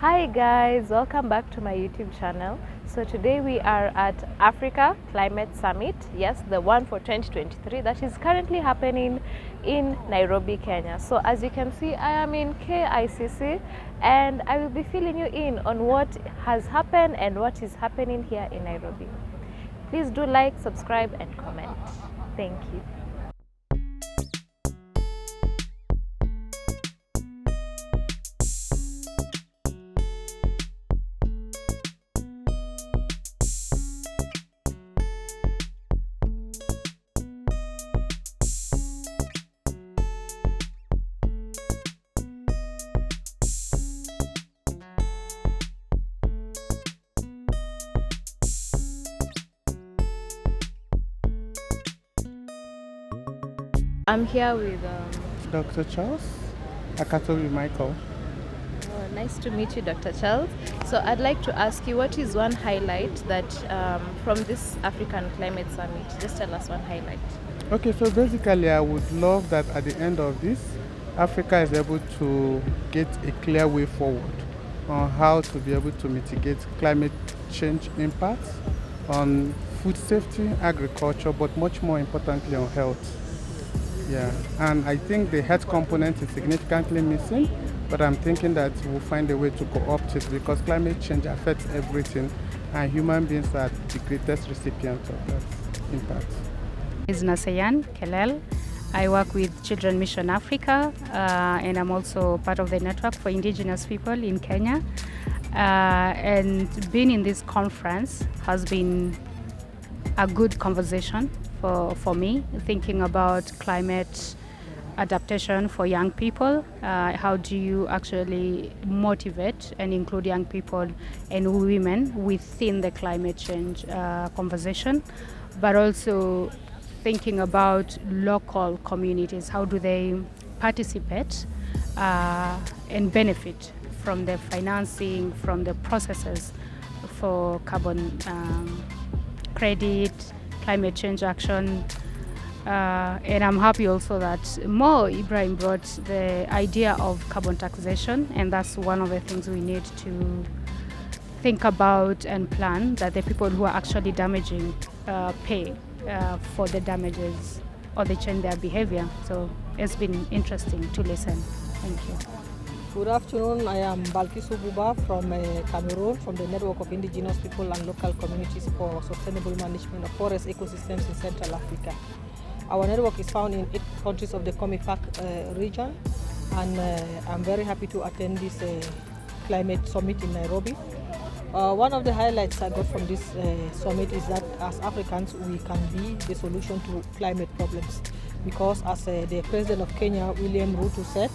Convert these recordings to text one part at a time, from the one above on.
Hi guys, welcome back to my YouTube channel. So today we are at Africa Climate Summit, yes, the one for 2023 that is currently happening in Nairobi, Kenya. So as you can see, I am in KICC and I will be filling you in on what has happened and what is happening here in Nairobi. Please do like, subscribe and comment. Thank you. I'm here with Dr. Charles Akatobi Michael. nice to meet you, Dr. Charles. So I'd like to ask you, what is one highlight that from this African Climate Summit? Just tell us one highlight. Okay, so basically I would love that at the end of this, Africa is able to get a clear way forward on how to be able to mitigate climate change impacts on food safety, agriculture, but much more importantly on health. Yeah, and I think the health component is significantly missing, but I'm thinking that we'll find a way to co-opt it because climate change affects everything and human beings are the greatest recipients of that impact. Is Nasayan Kelel. I work with Children Mission Africa and I'm also part of the network for indigenous people in Kenya. And being in this conference has been a good conversation for me, thinking about climate adaptation for young people. How do you actually motivate and include young people and women within the climate change conversation, but also thinking about local communities, how do they participate and benefit from the financing, from the processes for carbon credit, climate change action. And I'm happy also that Mo Ibrahim brought the idea of carbon taxation, and that's one of the things we need to think about and plan, that the people who are actually damaging pay for the damages or they change their behavior. So it's been interesting to listen. Thank you. Good afternoon, I am Balkisu Buba from Cameroon, from the Network of Indigenous People and Local Communities for Sustainable Management of Forest Ecosystems in Central Africa. Our network is found in 8 countries of the COMIFAC region, and I'm very happy to attend this climate summit in Nairobi. One of the highlights I got from this summit is that as Africans we can be the solution to climate problems, because as the President of Kenya, William Ruto, said,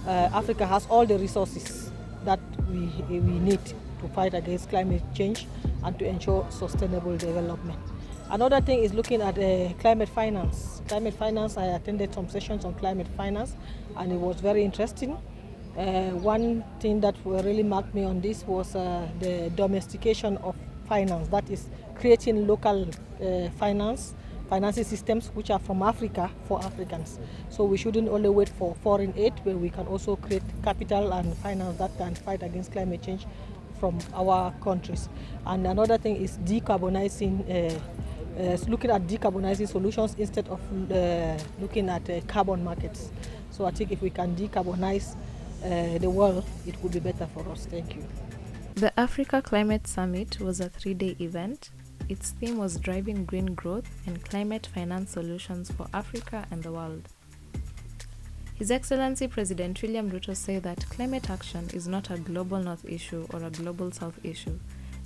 Africa has all the resources that we need to fight against climate change and to ensure sustainable development. Another thing is looking at climate finance. Climate finance, I attended some sessions on climate finance and it was very interesting. One thing that really marked me on this was the domestication of finance, that is creating local financing systems which are from Africa for Africans. So we shouldn't only wait for foreign aid, where we can also create capital and finance that can fight against climate change from our countries. And another thing is decarbonizing, looking at decarbonizing solutions instead of looking at carbon markets. So I think if we can decarbonize the world, it would be better for us. Thank you. The Africa Climate Summit was a 3-day event. Its theme was driving green growth and climate finance solutions for Africa and the world. His Excellency President William Ruto said that climate action is not a global north issue or a global south issue.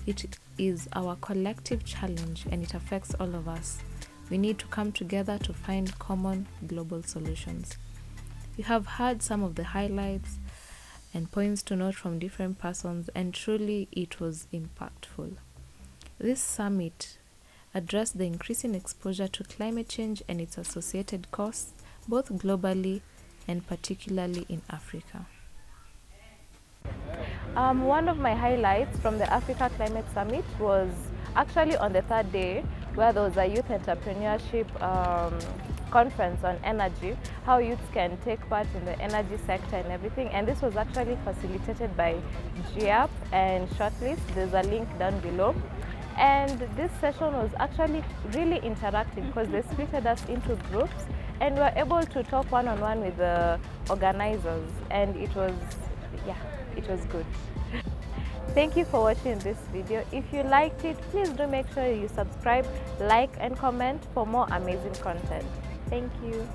It is our collective challenge and it affects all of us. We need to come together to find common global solutions. You have heard some of the highlights and points to note from different persons, and truly it was impactful. This summit addressed the increasing exposure to climate change and its associated costs, both globally and particularly in Africa. One of my highlights from the Africa Climate Summit was actually on the 3rd day, where there was a youth entrepreneurship conference on energy, how youths can take part in the energy sector and everything. And this was actually facilitated by GIAP and Shortlist. There's a link down below. And this session was actually really interactive because they splitted us into groups and we were able to talk one-on-one with the organizers, and it was good. Thank you for watching this video. If you liked it, please do make sure you subscribe, like and comment for more amazing content. Thank you.